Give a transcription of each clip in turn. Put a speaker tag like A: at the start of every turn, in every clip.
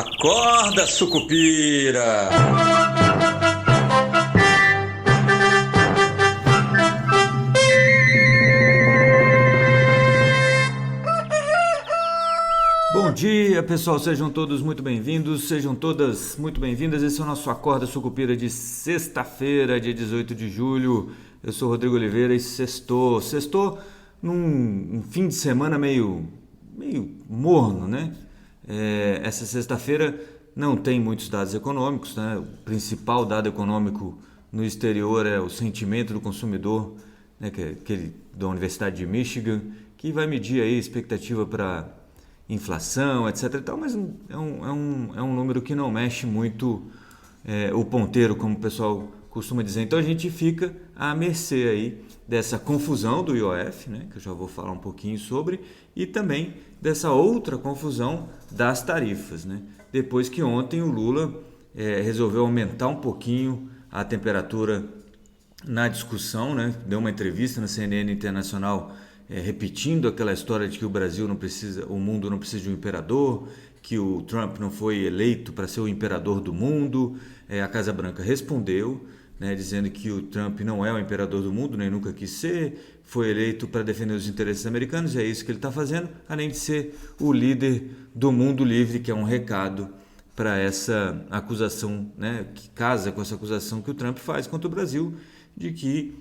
A: Acorda, sucupira! Bom dia, pessoal, sejam todos muito bem-vindos, sejam todas muito bem-vindas. Esse é o nosso Acorda Sucupira de sexta-feira, dia 18 de julho. Eu sou Rodrigo Oliveira e sextou num fim de semana meio morno, né? Essa sexta-feira não tem muitos dados econômicos, né? O principal dado econômico no exterior é o sentimento do consumidor, né? Que é aquele da Universidade de Michigan, que vai medir aí a expectativa para inflação, etc. e tal, mas é um número que não mexe muito o ponteiro, como o pessoal costuma dizer. Então a gente fica à mercê aí dessa confusão do IOF, né, que eu já vou falar um pouquinho sobre, e também dessa outra confusão das tarifas, né? Depois que ontem o Lula resolveu aumentar um pouquinho a temperatura na discussão, né? Deu uma entrevista na CNN Internacional repetindo aquela história de que o mundo não precisa de um imperador, que o Trump não foi eleito para ser o imperador do mundo. A Casa Branca respondeu, né, dizendo que o Trump não é o imperador do mundo, nem nunca quis ser, foi eleito para defender os interesses americanos, e é isso que ele está fazendo, além de ser o líder do mundo livre, que é um recado para essa acusação, né, que casa com essa acusação que o Trump faz contra o Brasil, de que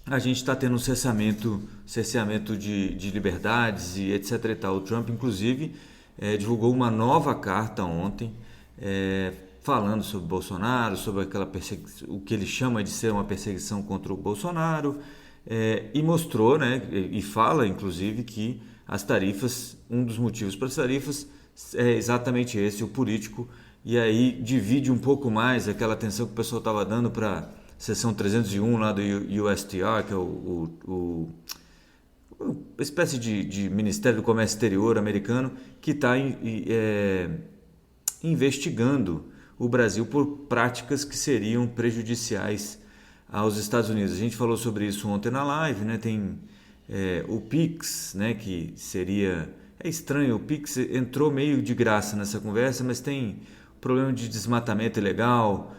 A: a gente está tendo um cerceamento de liberdades e etc. e tal. O Trump, inclusive, divulgou uma nova carta ontem, falando sobre Bolsonaro, sobre o que ele chama de ser uma perseguição contra o Bolsonaro, e mostrou, né, e fala, inclusive, que as tarifas, um dos motivos para as tarifas é exatamente esse, o político, e aí divide um pouco mais aquela atenção que o pessoal estava dando para seção 301 lá do USTR, que é uma espécie de Ministério do Comércio Exterior americano, que está investigando o Brasil por práticas que seriam prejudiciais aos Estados Unidos. A gente falou sobre isso ontem na live, né? Tem o PIX, né? Que seria... É estranho, o PIX entrou meio de graça nessa conversa, mas tem problema de desmatamento ilegal,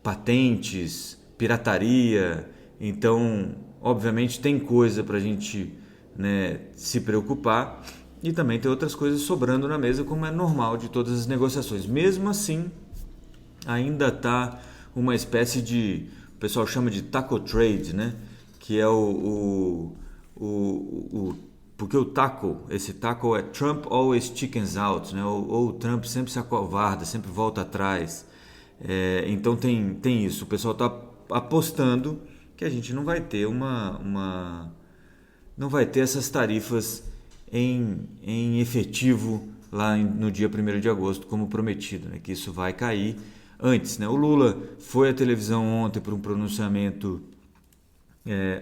A: patentes, pirataria. Então, obviamente, tem coisa para a gente, né, se preocupar, e também tem outras coisas sobrando na mesa, como é normal de todas as negociações. Mesmo assim, ainda está uma espécie de, o pessoal chama de taco trade, né, que é porque esse taco é Trump always chickens out, né, ou Trump sempre se acovarda, sempre volta atrás. Então tem isso, o pessoal está apostando que a gente não vai ter não vai ter essas tarifas em efetivo lá no dia 1º de agosto, como prometido, né? Que isso vai cair antes, né? O Lula foi à televisão ontem para um pronunciamento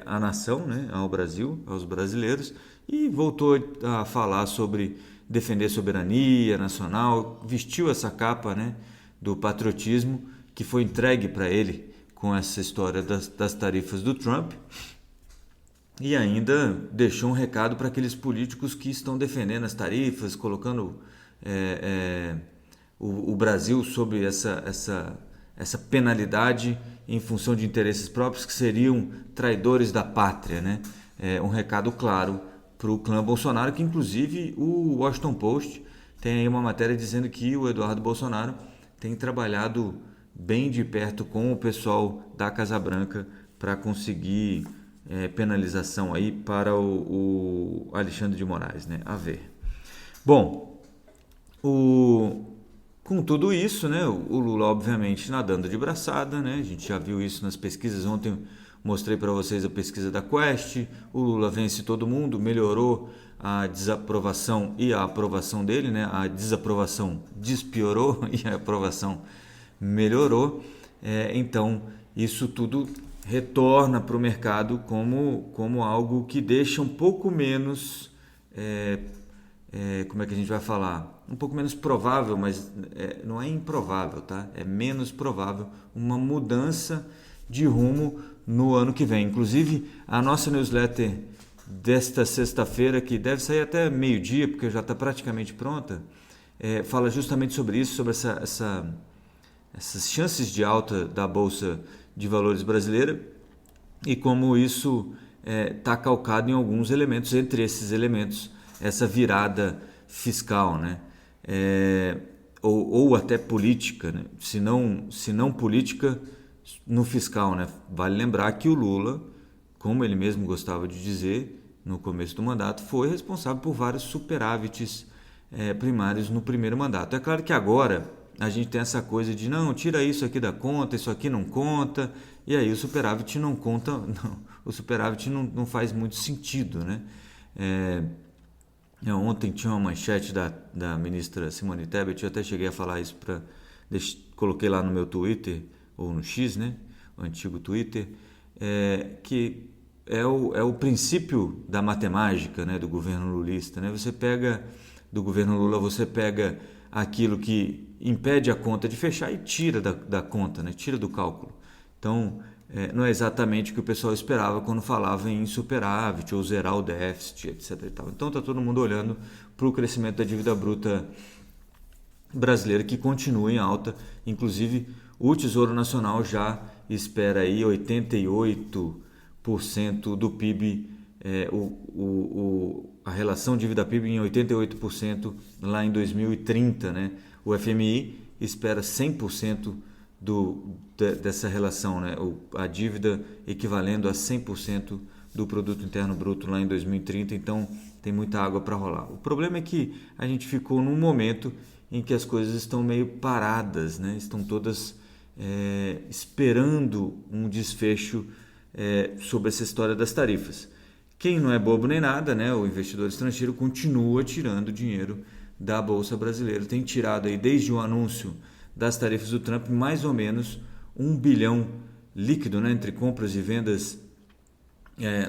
A: à nação, né? Ao Brasil, aos brasileiros, e voltou a falar sobre defender a soberania nacional, vestiu essa capa, né, do patriotismo que foi entregue para ele com essa história das tarifas do Trump, e ainda deixou um recado para aqueles políticos que estão defendendo as tarifas, colocando o Brasil sob essa penalidade em função de interesses próprios, que seriam traidores da pátria, né? Um recado claro para o clã Bolsonaro, que inclusive o Washington Post tem aí uma matéria dizendo que o Eduardo Bolsonaro tem trabalhado bem de perto com o pessoal da Casa Branca para conseguir penalização aí para o Alexandre de Moraes, né? A ver. Bom, com tudo isso, né, o Lula obviamente nadando de braçada, né? A gente já viu isso nas pesquisas. Ontem mostrei para vocês a pesquisa da Quest. O Lula vence todo mundo, melhorou a desaprovação e a aprovação dele, né? A desaprovação despiorou e a aprovação melhorou. Então isso tudo retorna para o mercado como algo que deixa um pouco menos, como é que a gente vai falar? Um pouco menos provável, mas não é improvável, tá? É menos provável uma mudança de rumo no ano que vem. Inclusive, a nossa newsletter desta sexta-feira, que deve sair até meio-dia, porque já está praticamente pronta, fala justamente sobre isso, sobre essas chances de alta da Bolsa de Valores brasileira e como isso está calcado em alguns elementos, entre esses elementos, essa virada fiscal, né? Ou até política, né? Se não política, no fiscal, né? Vale lembrar que o Lula, como ele mesmo gostava de dizer no começo do mandato, foi responsável por vários superávites primários no primeiro mandato. É claro que agora a gente tem essa coisa de não, tira isso aqui da conta, isso aqui não conta, e aí o superávit não conta, não, o superávit não faz muito sentido, né? Ontem tinha uma manchete da ministra Simone Tebet, eu até cheguei a falar isso, coloquei lá no meu Twitter, ou no X, né? O antigo Twitter, que é o princípio da matemática, né? Do governo lulista, né? Do governo Lula, você pega aquilo que impede a conta de fechar e tira da conta, né? Tira do cálculo. Então, não é exatamente o que o pessoal esperava quando falava em superávit ou zerar o déficit, etc. E tal. Então, está todo mundo olhando para o crescimento da dívida bruta brasileira, que continua em alta. Inclusive, o Tesouro Nacional já espera aí 88% do PIB, a relação dívida-PIB em 88% lá em 2030, né? O FMI espera 100% dessa relação, né? A dívida equivalendo a 100% do produto interno bruto lá em 2030, então tem muita água para rolar. O problema é que a gente ficou num momento em que as coisas estão meio paradas, né? Estão todas esperando um desfecho sobre essa história das tarifas. Quem não é bobo nem nada, né? O investidor estrangeiro continua tirando dinheiro da Bolsa Brasileira. Tem tirado aí desde o anúncio das tarifas do Trump mais ou menos 1 bilhão líquido, né? Entre compras e vendas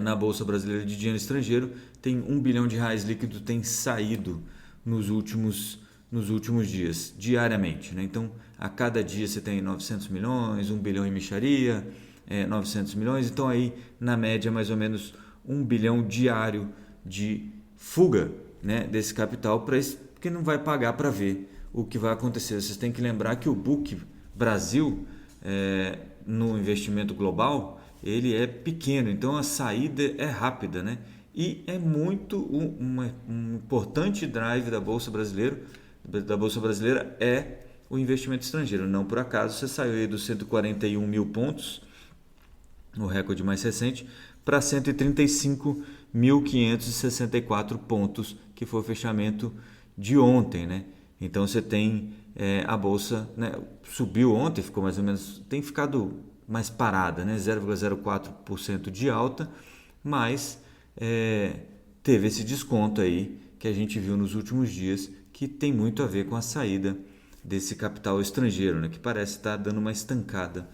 A: na Bolsa Brasileira de dinheiro estrangeiro. Tem 1 bilhão de reais líquido tem saído nos últimos dias, diariamente, né? Então, a cada dia você tem 900 milhões, 1 bilhão em mixaria, 900 milhões. Então, aí, na média, mais ou menos 1 bilhão diário de fuga, né, desse capital, porque não vai pagar para ver o que vai acontecer. Vocês têm que lembrar que o book Brasil, no investimento global, ele é pequeno, então a saída é rápida, né? E é muito um importante drive da Bolsa Brasileira é o investimento estrangeiro. Não por acaso você saiu aí dos 141 mil pontos, o recorde mais recente, para 135.564 pontos, que foi o fechamento de ontem, né? Então você tem a Bolsa, né, subiu ontem, ficou mais ou menos, tem ficado mais parada, né? 0,04% de alta, mas teve esse desconto aí que a gente viu nos últimos dias, que tem muito a ver com a saída desse capital estrangeiro, né? Que parece estar dando uma estancada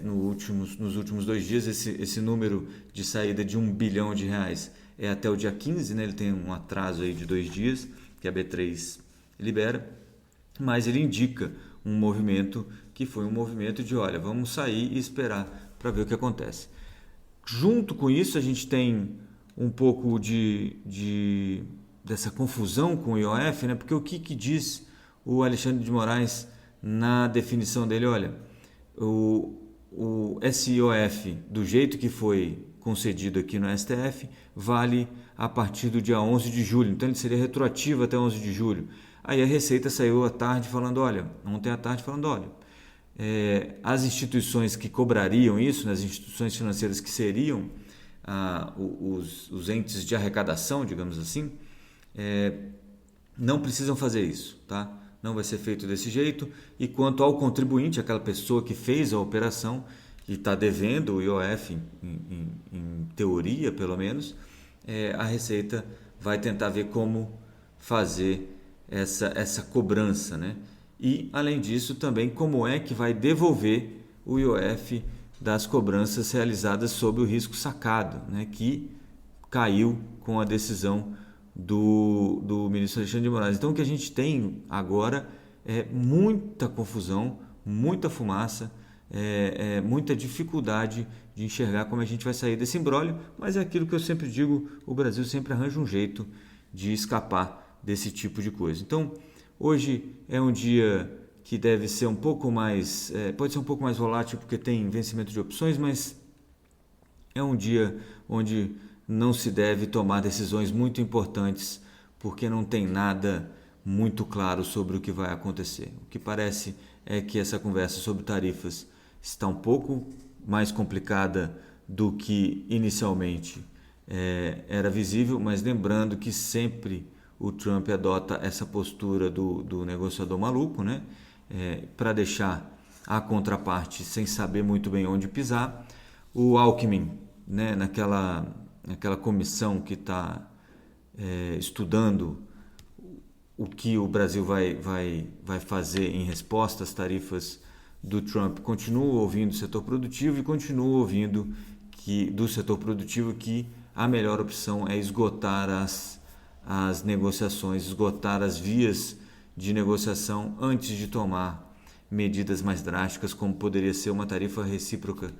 A: nos últimos 2 dias. Esse número de saída de 1 bilhão de reais é até o dia 15, né? Ele tem um atraso aí de 2 dias, que a B3 libera, mas ele indica um movimento que foi um movimento de, olha, vamos sair e esperar para ver o que acontece. Junto com isso, a gente tem um pouco dessa confusão com o IOF, né? Porque o que diz o Alexandre de Moraes na definição dele? Olha, o SIOF, do jeito que foi concedido aqui no STF, vale a partir do dia 11 de julho. Então, ele seria retroativo até 11 de julho. Aí a Receita saiu ontem à tarde falando, olha, as instituições que cobrariam isso, né, as instituições financeiras que seriam os entes de arrecadação, digamos assim, não precisam fazer isso, tá? Não vai ser feito desse jeito. E quanto ao contribuinte, aquela pessoa que fez a operação e está devendo o IOF, em teoria pelo menos, a Receita vai tentar ver como fazer essa cobrança, né? E, além disso, também como é que vai devolver o IOF das cobranças realizadas sob o risco sacado, né? Que caiu com a decisão do ministro Alexandre de Moraes. Então, o que a gente tem agora é muita confusão, muita fumaça, muita dificuldade de enxergar como a gente vai sair desse imbróglio, mas é aquilo que eu sempre digo, o Brasil sempre arranja um jeito de escapar desse tipo de coisa. Então, Hoje é um dia que deve ser um pouco mais, pode ser um pouco mais volátil porque tem vencimento de opções, mas é um dia onde não se deve tomar decisões muito importantes porque não tem nada muito claro sobre o que vai acontecer. O que parece é que essa conversa sobre tarifas está um pouco mais complicada do que inicialmente era visível, mas lembrando que sempre o Trump adota essa postura do negociador maluco, né? Para deixar a contraparte sem saber muito bem onde pisar. O Alckmin, né, naquela comissão que está estudando o que o Brasil vai fazer em resposta às tarifas do Trump, continua ouvindo o setor produtivo e continua ouvindo do setor produtivo que a melhor opção é esgotar as negociações, esgotar as vias de negociação antes de tomar medidas mais drásticas, como poderia ser uma tarifa recíproca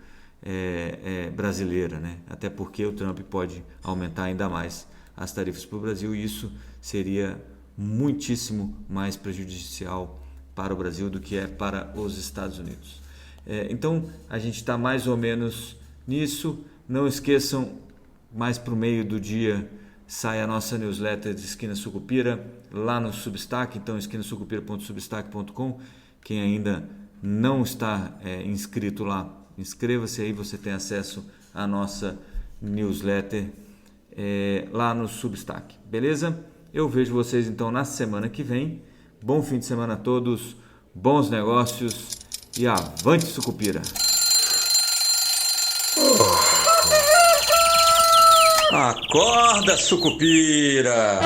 A: brasileira, né? Até porque o Trump pode aumentar ainda mais as tarifas para o Brasil e isso seria muitíssimo mais prejudicial para o Brasil do que é para os Estados Unidos. Então a gente está mais ou menos nisso. Não esqueçam, mais para o meio do dia sai a nossa newsletter de Esquina Sucupira lá no Substack, então esquinasucupira.substack.com. Quem ainda não está inscrito lá, inscreva-se aí, você tem acesso à nossa newsletter lá no Substack, beleza? Eu vejo vocês então na semana que vem. Bom fim de semana a todos, bons negócios e avante Sucupira!
B: Acorda, Sucupira!